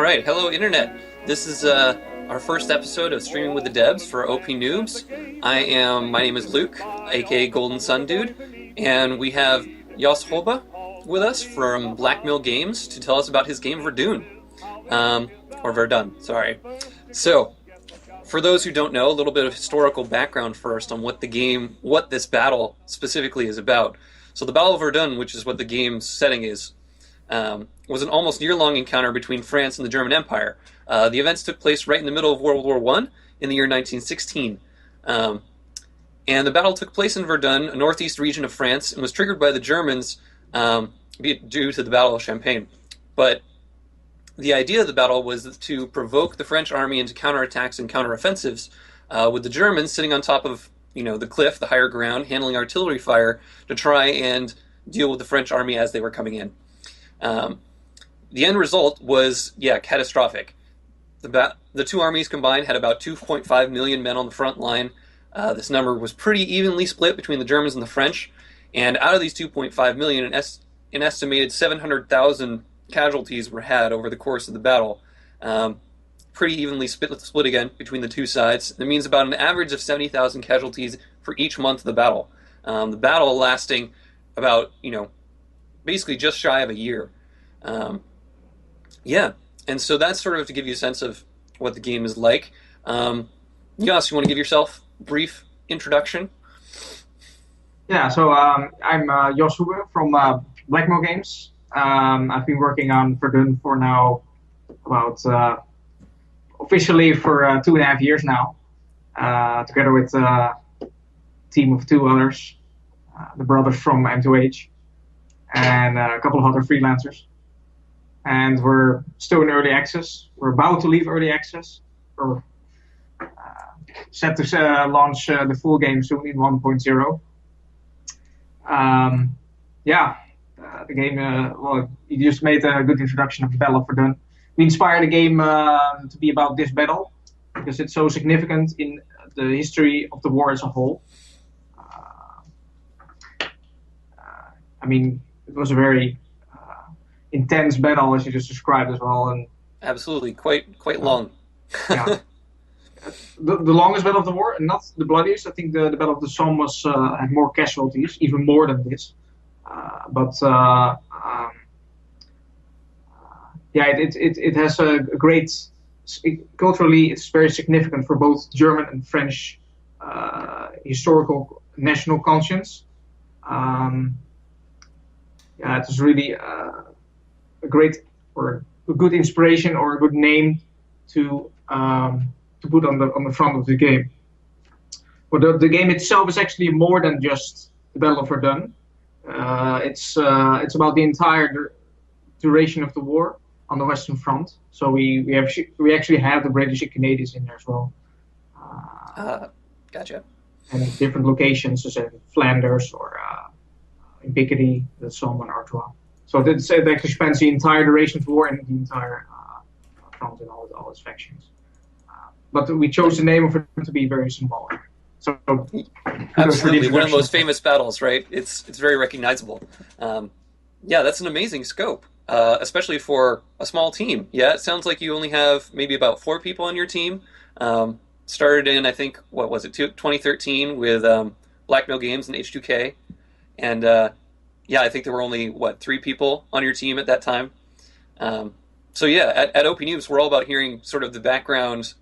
right, hello Internet. This is our first episode of Streaming with the Debs for OP Noobs. My name is Luke, aka Golden Sun Dude, and we have Hoebe with us from Blackmill Games to tell us about his game Verdun. Or Verdun, sorry. So, for those who don't know, a little bit of historical background first on what this battle specifically is about. So the Battle of Verdun, which is what the game's setting is, was an almost year-long encounter between France and the German Empire. The events took place right in the middle of World War I in the year 1916. And the battle took place in Verdun, a northeast region of France, and was triggered by the Germans due to the Battle of Champagne. But the idea of the battle was to provoke the French army into counterattacks and counteroffensives, with the Germans sitting on top of the cliff, the higher ground, handling artillery fire to try and deal with the French army as they were coming in. The end result was, catastrophic. The two armies combined had about 2.5 million men on the front line. This number was pretty evenly split between the Germans and the French, and out of these 2.5 million, an estimated 700,000 casualties were had over the course of the battle. Pretty evenly split again between the two sides. That means about an average of 70,000 casualties for each month of the battle. The battle lasting about, basically just shy of a year. And so that's sort of to give you a sense of what the game is like. Jos, you want to give yourself a brief introduction? Yeah, so I'm Jos Hoebe from Blackmill Games. I've been working on Verdun for now about officially for 2.5 years now, together with a team of two others, the brothers from M2H, and a couple of other freelancers. And we're still in early access. We're about to leave early access. We're set to launch the full game soon in 1.0. The game, you just made a good introduction of the Battle of Verdun. We inspired the game to be about this battle because it's so significant in the history of the war as a whole. It was a very intense battle, as you just described as well. And absolutely, quite long. Yeah. The longest battle of the war, and not the bloodiest. I think the Battle of the Somme had more casualties, even more than this. It has a great, culturally, it's very significant for both German and French historical national conscience. It was really a great or a good inspiration or a good name to put on the front of the game. But the game itself is actually more than just the Battle of Verdun. It's about the entire duration of the war on the Western Front. So we actually have the British and Canadians in there as well. Gotcha. And different locations, such as Flanders or in Picardy, the Somme and Artois. So it actually spans the entire duration of the war and the entire front and all its factions. But we chose the name of it to be very symbolic. So absolutely, one of the most famous battles, right? It's very recognizable. That's an amazing scope, especially for a small team. Yeah, it sounds like you only have maybe about 4 people on your team. Started in, I think, 2013 with Blackmill Games and H2K. And I think there were only, 3 people on your team at that time. At OP Noobs, we're all about hearing sort of the background,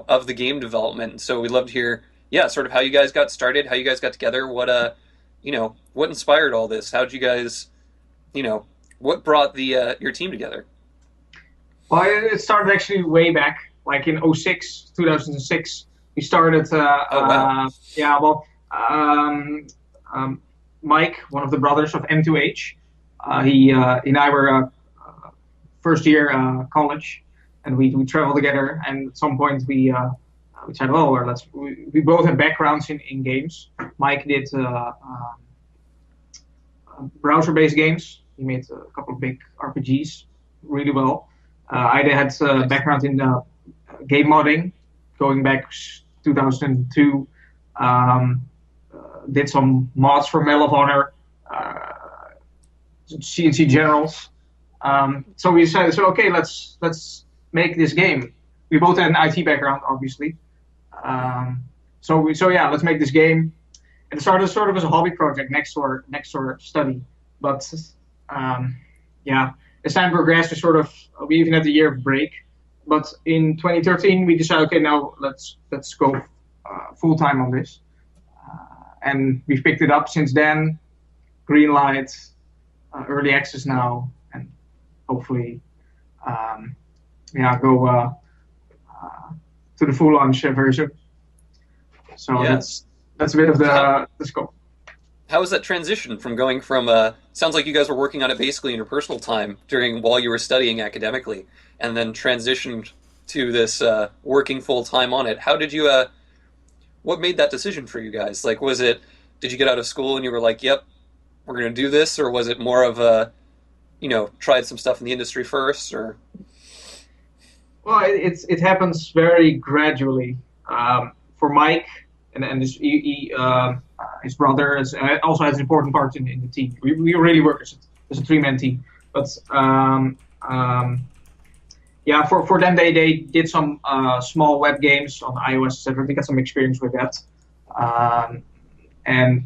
of the game development. So we'd love to hear, sort of how you guys got started, how you guys got together, what inspired all this? How did you guys, what brought your team together? Well, it started actually way back, like in 2006. We started, Mike, one of the brothers of M2H, he and I were first year college, and we traveled together. And at some point we said, we both have backgrounds in games. Mike did browser-based games. He made a couple of big RPGs really well. I had background in game modding, going back 2002. Did some mods for Medal of Honor, CNC Generals, So we decided, so okay, let's make this game. We both had an IT background, obviously. Um, so yeah, let's make this game. And it started sort of as a hobby project next to our study, but um, yeah, as time progressed, we even had a year of break. But in 2013, we decided, okay, now let's go full time on this, and we've picked it up since then. Green light, early access now, and hopefully, um, yeah, go to the full launch very soon. So Yeah. that's a bit of So the scope. how was that transition from going from sounds like you guys were working on it basically in your personal time during while you were studying academically, and then transitioned to this working full time on it. How did you what made that decision for you guys? Like, was it, did you get out of school and you were like, yep, we're going to do this? Or was it more of a, tried some stuff in the industry first? Or, Well, it happens very gradually. For Mike and his brother also has important parts in the team. We really work as a three-man team. But yeah, for them they did some small web games on iOS, etc. They got some experience with that. Um, and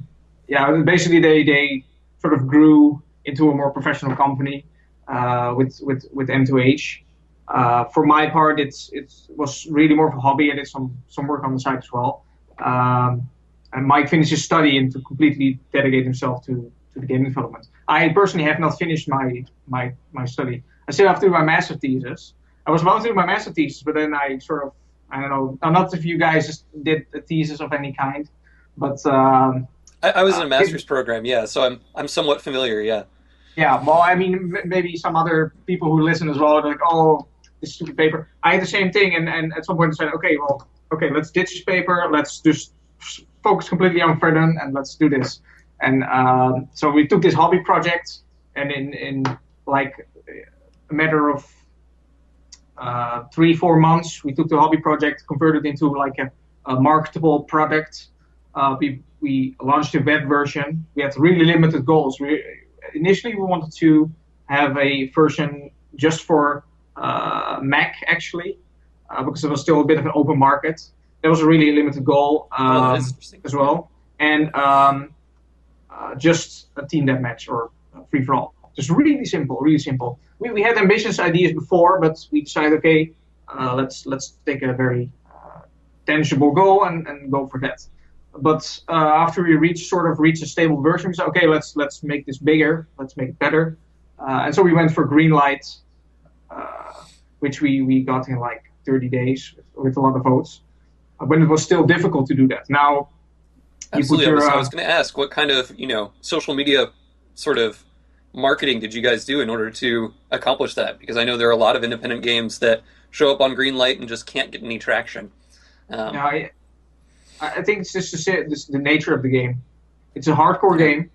yeah, basically they sort of grew into a more professional company with M2H. For my part, it was really more of a hobby. I did some work on the side as well. And Mike finished his study and to completely dedicate himself to the game development. I personally have not finished my study. I still have to do my master thesis. I was about to do my master thesis, but then I don't know. I'm not if you guys just did a thesis of any kind, but I was in a master's program, yeah, so I'm somewhat familiar, yeah. yeah. Well, I mean, maybe some other people who listen as well are like, oh, this stupid paper. I had the same thing, and at some point I said, okay, well, okay, let's ditch this paper. Let's just focus completely on Verdun, and let's do this. And so we took this hobby project, and in like a matter of 3-4 months, we took the hobby project, converted into like a marketable product. We launched a web version. We had really limited goals. Initially we wanted to have a version just for Mac actually, because it was still a bit of an open market. That was a really limited goal Oh, that is interesting. as Yeah. well, and just a team deathmatch or free for all. Just really simple, really simple. We had ambitious ideas before, but we decided, okay, let's take a very tangible goal and go for that. But after we reached a stable version, we said, okay, let's make this bigger, let's make it better, and so we went for green light, uh, which we got in like 30 days with a lot of votes. When it was still difficult to do that. Now you put Absolutely. I your was I was going to ask what kind of, social media sort of marketing did you guys do in order to accomplish that? Because I know there are a lot of independent games that show up on Greenlight and just can't get any traction. you Um, know, I think it's just the nature of the game. It's a hardcore yeah, game.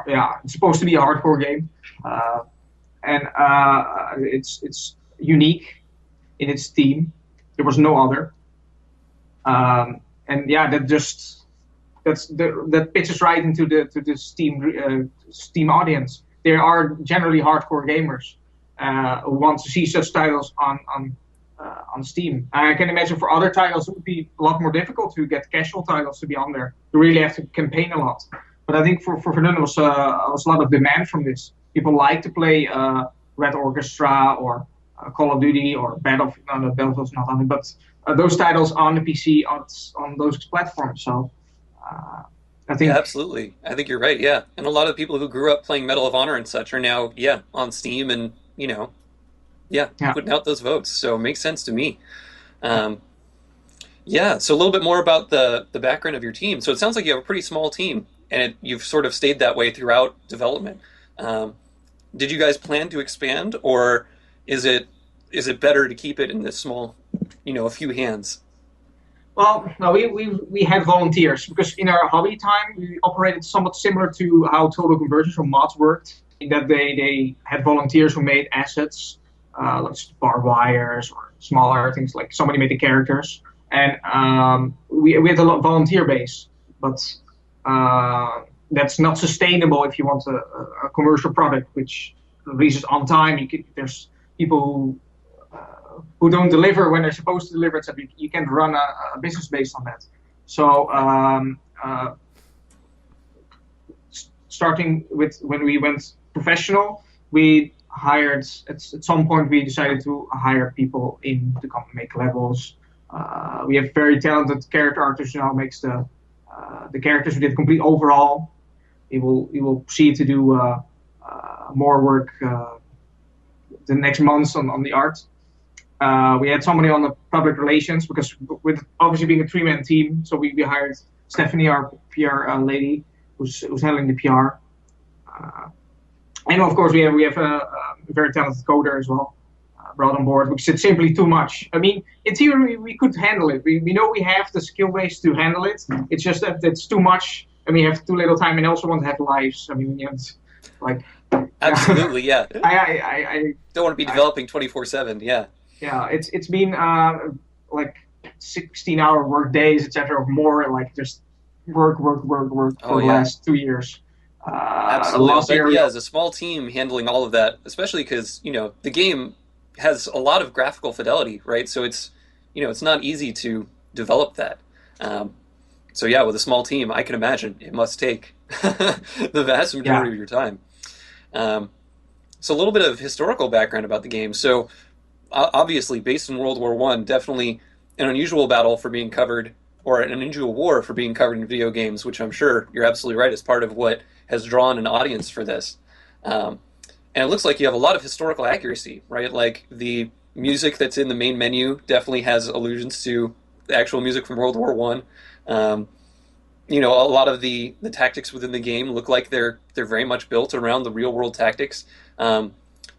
Yeah, it's supposed to be a hardcore game, and it's unique in its theme. There was no other, and yeah, that pitches right into the Steam audience. They are generally hardcore gamers who want to see such titles on Steam. I can imagine for other titles it would be a lot more difficult to get casual titles to be on there. You really have to campaign a lot. But I think for Verdun was a lot of demand from this. People like to play Red Orchestra or Call of Duty or Battlefield. No, no, Battlefield's not on it, but those titles on the PC on those platforms. So uh, I yeah, think absolutely. I think you're right. Yeah, and a lot of the people who grew up playing Medal of Honor and such are now, yeah, on Steam and yeah, yeah. putting out those votes. So it makes sense to me. Um, yeah. So a little bit more about the background of your team. So it sounds like you have a pretty small team, and you've sort of stayed that way throughout development. Um, did you guys plan to expand, or is it better to keep it in this small, a few hands? Well, no, we had volunteers because in our hobby time we operated somewhat similar to how total conversions from mods worked. In that they had volunteers who made assets, like barbed wires or smaller things like somebody made the characters, and we had a lot volunteer base. But uh, that's not sustainable if you want a commercial product which releases on time. There's people who don't deliver when they're supposed to deliver, so you can't run a business based on that. So starting with when we went professional, we hired at some point we decided to hire people in to come make levels. We have very talented character artists now makes the characters. We did a complete overhaul. We will proceed to do more work the next months on the art. We had somebody on the public relations because with obviously being a three-man team, so we hired Stephanie, our PR lady, who's handling the PR. And of course we have a very talented coder as well brought on board, because it's simply too much. I mean, in theory we could handle it. We know we have the skill base to handle it. It's just that it's too much, and we have too little time, and also want to have lives. I mean, like Absolutely, yeah. I don't want to be developing 24/7. Yeah. Yeah, it's been like 16-hour work days, etc. Or more, like just work for the last 2 years. Absolutely. But yeah, as a small team handling all of that, especially because the game has a lot of graphical fidelity, right? So it's it's not easy to develop that. So yeah, with a small team, I can imagine it must take the vast majority of your time. So a little bit of historical background about the game. So obviously, based in World War I, definitely an unusual battle for being covered, or an unusual war for being covered in video games, which I'm sure you're absolutely right is part of what has drawn an audience for this. And it looks like you have a lot of historical accuracy, right? Like the music that's in the main menu definitely has allusions to the actual music from World War I. A lot of the tactics within the game look like they're very much built around the real world tactics.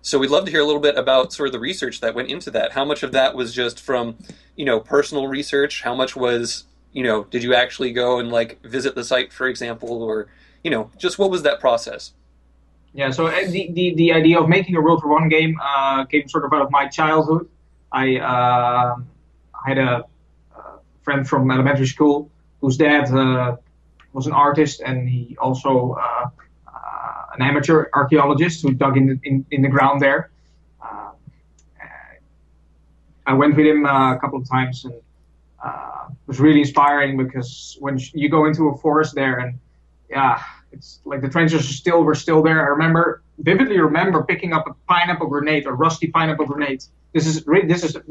So we'd love to hear a little bit about sort of the research that went into that. How much of that was just from, personal research? How much was, did you actually go and like visit the site, for example, or, just what was that process? Yeah, so the idea of making a World War I game came sort of out of my childhood. I had a friend from elementary school whose dad was an artist, and he also an amateur archaeologist who dug in the ground there. I went with him a couple of times, and it was really inspiring because when you go into a forest there, and it's like the trenches were still there. I vividly remember picking up a pineapple grenade, a rusty pineapple grenade. This is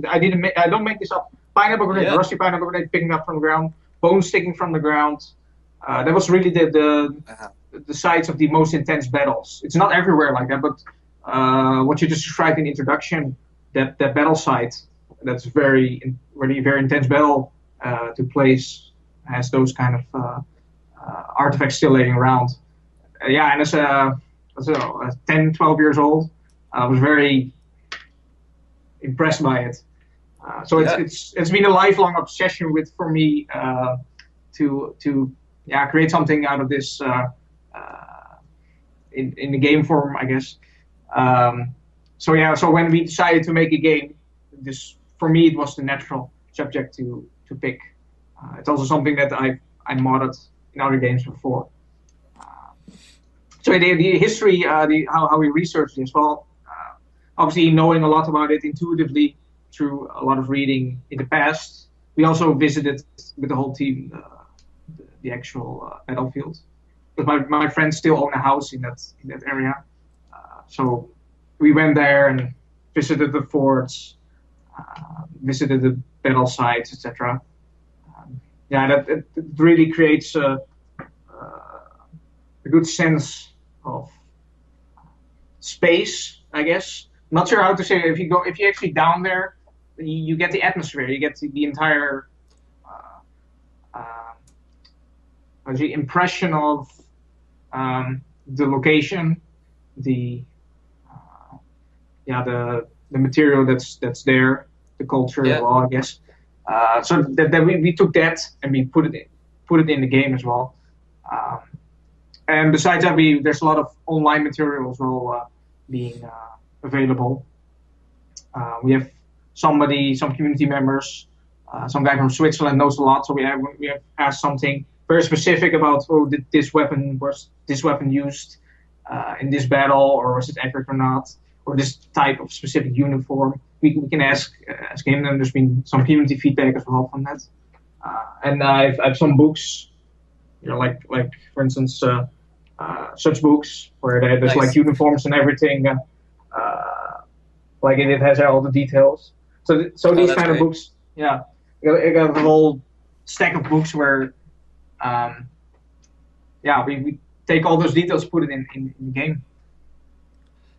I don't make this up. Pineapple grenade, rusty pineapple grenade, picking up from the ground, bones sticking from the ground. That was really the sites of the most intense battles. It's not everywhere like that, but what you just described in the introduction, that battle site, that's very intense battle took place, has those kind of artifacts still laying around. And as a 10, 12 years old, I was very impressed by it. So it's been a lifelong obsession for me to create something out of this in the game form, I guess. So when we decided to make a game, for me it was the natural subject to pick. It's also something that I modded in other games before. So the history, how we researched this, well, obviously knowing a lot about it intuitively through a lot of reading in the past. We also visited with the whole team the actual battlefield. Because my friends still own a house in that area. So we went there and visited the forts, visited the battle sites, etc. That it really creates a good sense of space, I guess. Not sure how to say it. If you actually down there, you get the atmosphere. You get the entire the impression of the location, the material that's there, the culture as well, I guess. So that we took that and we put it in the game as well. And besides that, there's a lot of online material as well being available. We have some community members, some guy from Switzerland knows a lot, so we have asked something very specific about, oh, did this weapon used in this battle, or was it accurate or not, or this type of specific uniform. We can ask game them. There's been some community feedback as well from that. And I've some books, like for instance, such books where there's like Nice. uniforms and everything, like it has all the details. So Oh, these that's kind of great. books, yeah, I got a whole stack of books where, um, yeah, we take all those details, put it in the game.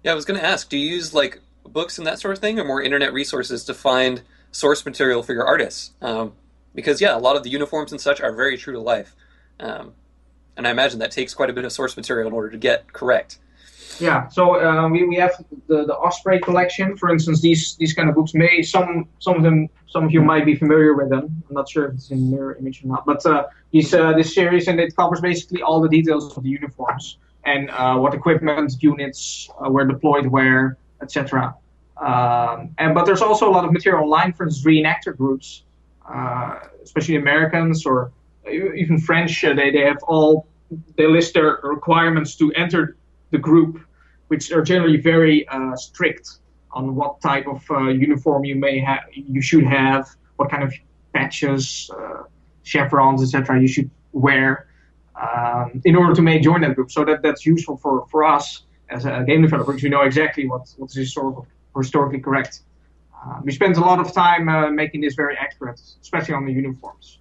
Yeah, I was going to ask, do you use like books and that sort of thing, or more internet resources to find source material for your artists? Because yeah, a lot of the uniforms and such are very true to life, um, and I imagine that takes quite a bit of source material in order to get correct. Yeah, so we have the Osprey collection, for instance. These kind of books may some of you might be familiar with them. I'm not sure if it's in mirror image or not, but this series, and it covers basically all the details of the uniforms and what equipment units were deployed where, etc. And but there's also a lot of material online. For instance, reenactor groups, especially Americans or even French. They have all they list their requirements to enter the group, which are generally very strict on what type of uniform you should have, what kind of patches, chevrons, etc. you should wear in order to join that group. So that's useful for us as a game developer, because we know exactly what's historically correct. We spent a lot of time making this very accurate, especially on the uniforms.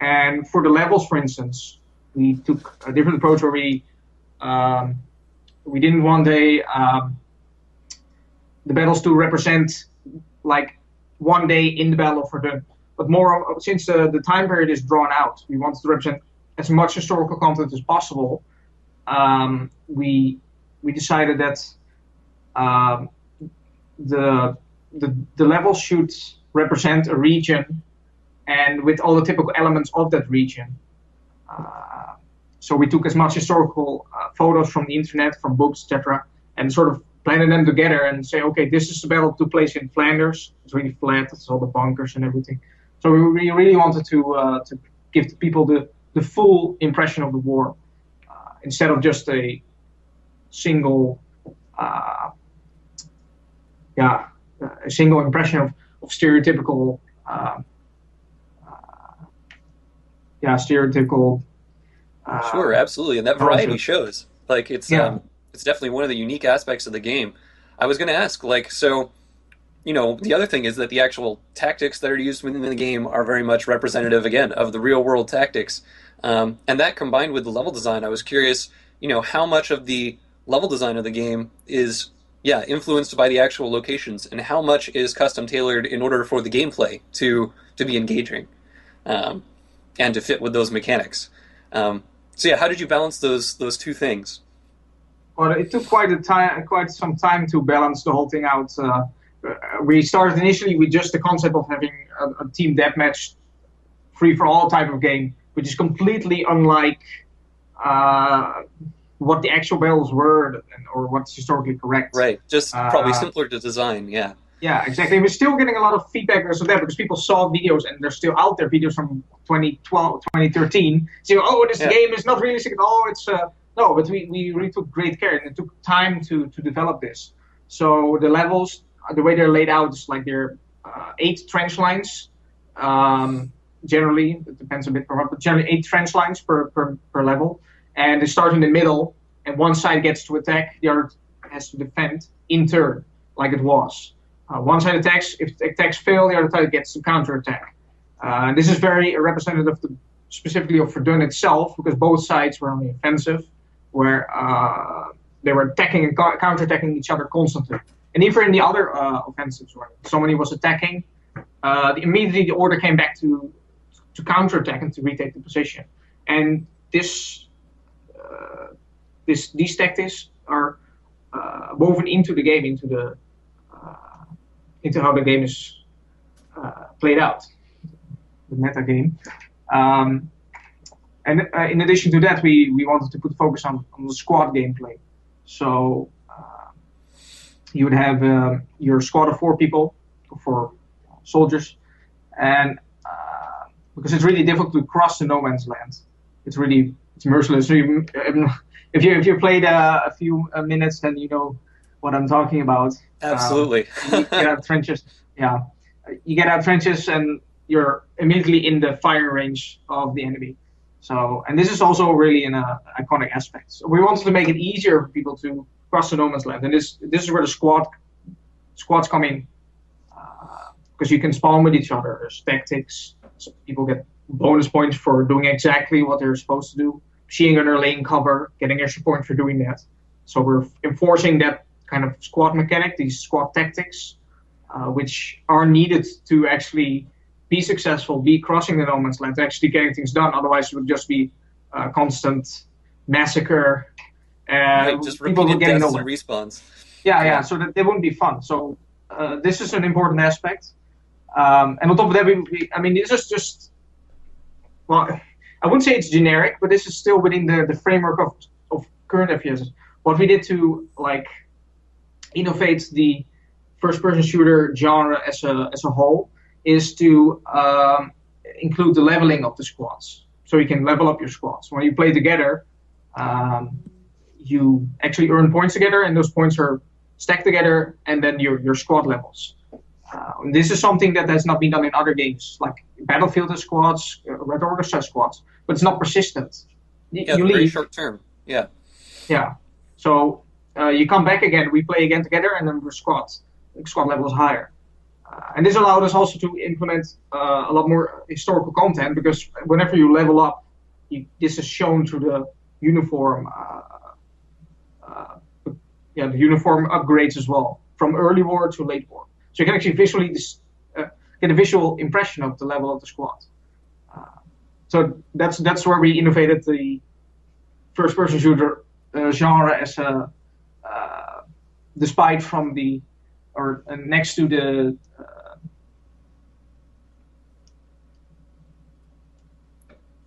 And for the levels, for instance, we took a different approach where we didn't want the battles to represent like one day in the battle for the, but more since the time period is drawn out, we wanted to represent as much historical content as possible. We decided that the the level should represent a region and with all the typical elements of that region. So we took as much historical photos from the internet, from books, etc., and sort of blended them together and say, okay, this is the battle took place in Flanders. It's really flat. It's all the bunkers and everything. So we really wanted to give the people the full impression of the war instead of just a single, a single impression of stereotypical, stereotypical. Sure, absolutely, and that variety Culture. shows. Like Yeah. it's definitely one of the unique aspects of the game. I was going to ask, like, so the other thing is that the actual tactics that are used within the game are very much representative, again, of the real world tactics. And that combined with the level design, I was curious, how much of the level design of the game is, yeah, influenced by the actual locations, and how much is custom tailored in order for the gameplay to be engaging, um, and to fit with those mechanics. So yeah, how did you balance those two things? Well, it took quite some time to balance the whole thing out. We started initially with just the concept of having a team deathmatch, free for all type of game, which is completely unlike uh, what the actual battles were or what's historically correct. Right, just probably Uh, simpler to design. Yeah, yeah, exactly. We're still getting a lot of feedback because of that, because people saw videos and they're still out there, videos from 2012, 2013, saying, oh, this yeah, game is not realistic at all. It's no, but we really took great care and it took time to develop this. So the levels, the way they're laid out is like they're 8 trench lines. Um, Generally, it depends a bit per but generally 8 trench lines per level. And they start in the middle, and one side gets to attack, the other has to defend in turn, like it was. One side attacks. If attacks fail, the other side gets to counterattack. This is very representative specifically of Verdun itself, because both sides were on the offensive, where they were attacking and counterattacking each other constantly. And even in the other offensives, where somebody was attacking, immediately the order came back to counterattack and to retake the position. And these tactics are woven into the game, into how the game is played out, the meta game. Um, and in addition to that, we wanted to put focus on the squad gameplay. So you would have your squad of 4 people, 4 soldiers, and because it's really difficult to cross the no man's land. It's merciless. So if you played a few minutes, then you know what I'm talking about. Absolutely. You get out trenches. Yeah, you get out trenches and you're immediately in the fire range of the enemy. So, and this is also really an iconic aspect. So we wanted to make it easier for people to cross the no man's land, and this is where the squads come in, because you can spawn with each other. There's tactics, so people get bonus points for doing exactly what they're supposed to do. Machine gunner laying cover, getting extra points for doing that. So we're enforcing that kind of squad mechanic, these squad tactics, which are needed to actually be successful, be crossing the no man's land, actually getting things done. Otherwise, it would just be constant massacre. Right, just People repeated getting deaths nowhere. and respawns. Yeah. So that they wouldn't be fun. So this is an important aspect. And on top of that, I mean, this is just, well, I wouldn't say it's generic, but this is still within the framework of current FPS. What we did to like innovate the first-person shooter genre as a whole is to include the leveling of the squads. So you can level up your squads. When you play together, you actually earn points together, and those points are stacked together, and then your squad levels. This is something that has not been done in other games, like Battlefield has squads, Red Orchestra has squads, but it's not persistent. Yeah, You very leave, short term. Yeah. yeah. So you come back again, we play again together, and then we're squad level is higher. And this allowed us also to implement a lot more historical content, because whenever you level up, this is shown through the uniform, the uniform upgrades as well, from early war to late war. So you can actually visually get a visual impression of the level of the squad. So that's where we innovated the first-person shooter genre as a, despite from the, or next to the.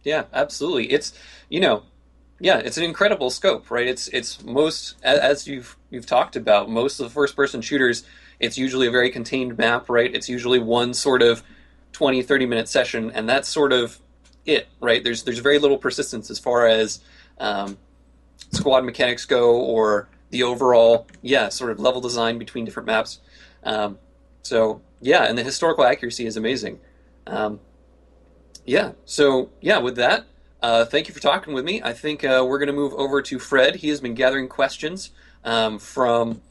Yeah, absolutely. It's yeah, it's an incredible scope, right? It's most, as you've talked about, most of the first person shooters, it's usually a very contained map, right? It's usually one sort of 20-30 minute session, and that's sort of it, right? There's very little persistence as far as squad mechanics go, or the overall, yeah, sort of level design between different maps. So yeah, and the historical accuracy is amazing. Yeah, so yeah, with that, thank you for talking with me. I think we're going to move over to Fred. He has been gathering questions from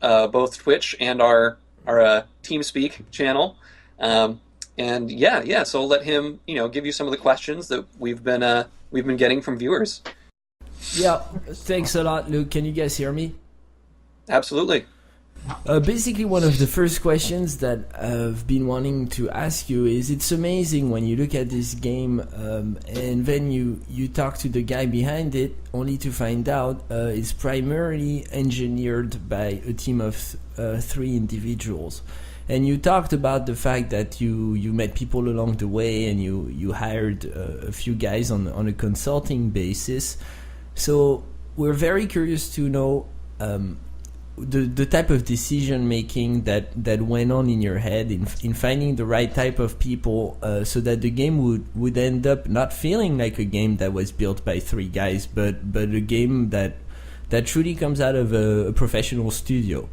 both Twitch and our TeamSpeak channel. And yeah, so I'll let him, give you some of the questions that we've been getting from viewers. Yeah, thanks a lot, Luke. Can you guys hear me? Absolutely. Basically, one of the first questions that I've been wanting to ask you is, it's amazing when you look at this game and then you talk to the guy behind it, only to find out it's primarily engineered by a team of 3 individuals. And you talked about the fact that you met people along the way, and you hired a few guys on a consulting basis. So we're very curious to know the type of decision making that went on in your head in finding the right type of people, so that the game would end up not feeling like a game that was built by 3 guys, but a game that truly comes out of a professional studio.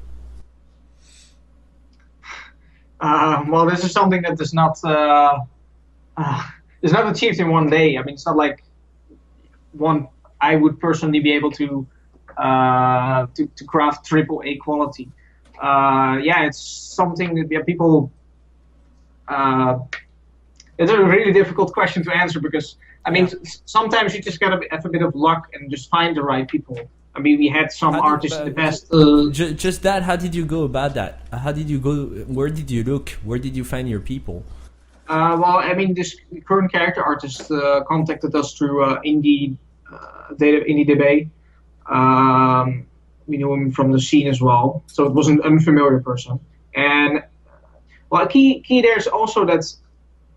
Well, this is something that is not achieved in one day. I mean, it's not like one I would personally be able to craft AAA quality. It's something that people. It's a really difficult question to answer, because I mean, sometimes you just gotta have a bit of luck and just find the right people. I mean, we had some artists in the past. Just that. How did you go about that? How did you go? Where did you look? Where did you find your people? Well, I mean, this current character artist contacted us through IndieDB. We knew him from the scene as well, so it was an unfamiliar person. And well, key there is also that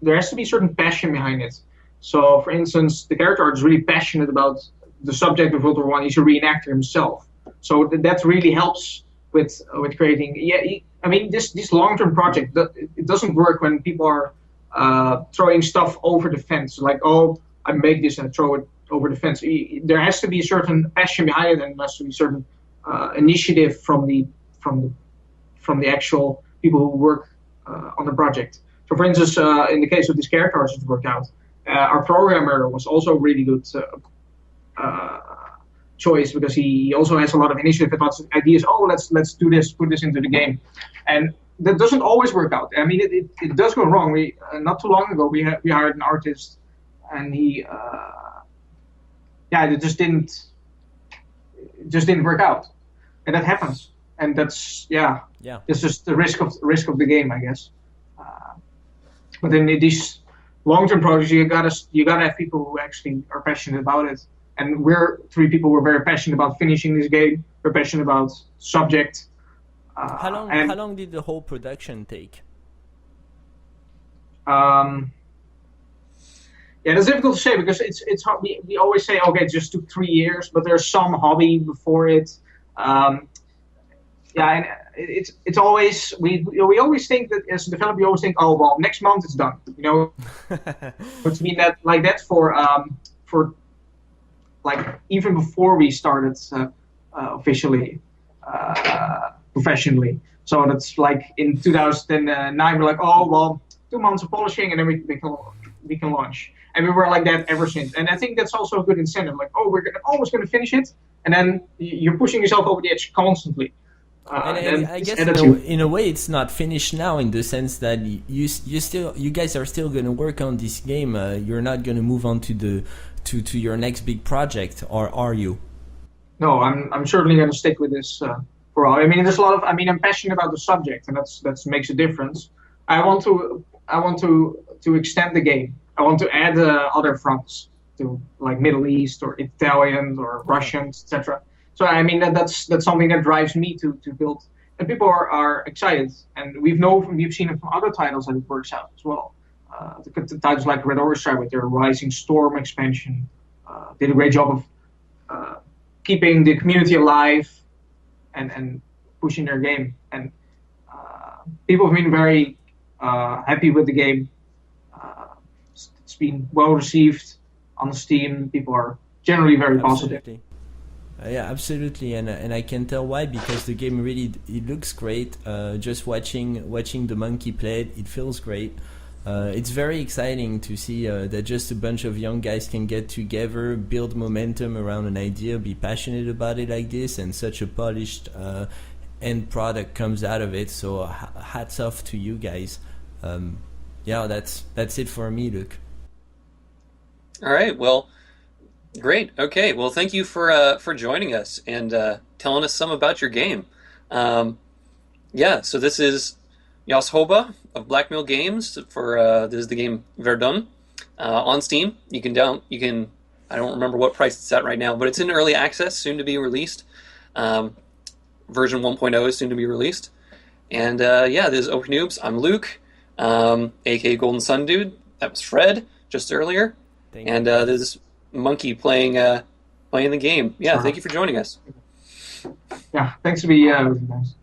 there has to be certain passion behind it. So, for instance, the character artist is really passionate about the subject of World War I. He's a reenactor himself, so that really helps with creating. Yeah, I mean, this long-term project, it doesn't work when people are throwing stuff over the fence. Like, oh, I make this and throw it over the fence. There has to be a certain passion behind it, and there has to be certain initiative from the actual people who work on the project. So, for instance, in the case of these characters it worked out, our programmer was also a really good choice, because he also has a lot of initiative and lots of ideas. Oh, let's do this, put this into the game, and that doesn't always work out. I mean, it does go wrong. We not too long ago we hired an artist, and he it just didn't work out, and that happens, and that's it's just the risk of the game, I guess. But in these long-term projects, you gotta have people who actually are passionate about it. And we're 3 people who are very passionate about finishing this game. We're passionate about subject. How long did the whole production take? That's difficult to say, because it's hard. We always say, okay, it just took 3 years, but there's some hobby before it. And it's always we always think that as a developer, we always think, oh well, next month it's done. But to me that for like even before we started officially professionally. So that's like in 2009 we're like, oh well, 2 months of polishing and then we can launch. And we were like that ever since. And I think that's also a good incentive. Like, oh, we're almost gonna finish it, and then you're pushing yourself over the edge constantly. And I guess in a way it's not finished now, in the sense that you guys are still going to work on this game. You're not going to move on to your next big project, or are you? No, I'm certainly going to stick with this for all. I mean, there's a lot of. I mean, I'm passionate about the subject, and that makes a difference. I want to extend the game. I want to add other fronts to, like, Middle East or Italian or Russians, etc. So I mean that's something that drives me to build, and people are excited, and we've seen it from other titles that it works out as well. The titles like Red Orchestra with their Rising Storm expansion did a great job of keeping the community alive and pushing their game, and people have been very happy with the game. It's been well received on Steam. People are generally very positive. Yeah, absolutely, and I can tell why, because the game really, it looks great. Just watching the monkey play it feels great. It's very exciting to see that just a bunch of young guys can get together, build momentum around an idea, be passionate about it like this, and such a polished end product comes out of it. So hats off to you guys. That's it for me, Luke. All right, well. Great. Okay. Well, thank you for joining us and telling us some about your game. So this is Jos Hoebe of Blackmill Games for this is the game Verdun on Steam. You can I don't remember what price it's at right now, but it's in early access, soon to be released. Version 1.0 is soon to be released. And this is Open Noobs. I'm Luke, aka Golden Sun Dude. That was Fred just earlier. And this is Monkey playing the game. Yeah, thank you for joining us. Yeah, thanks to be with you guys.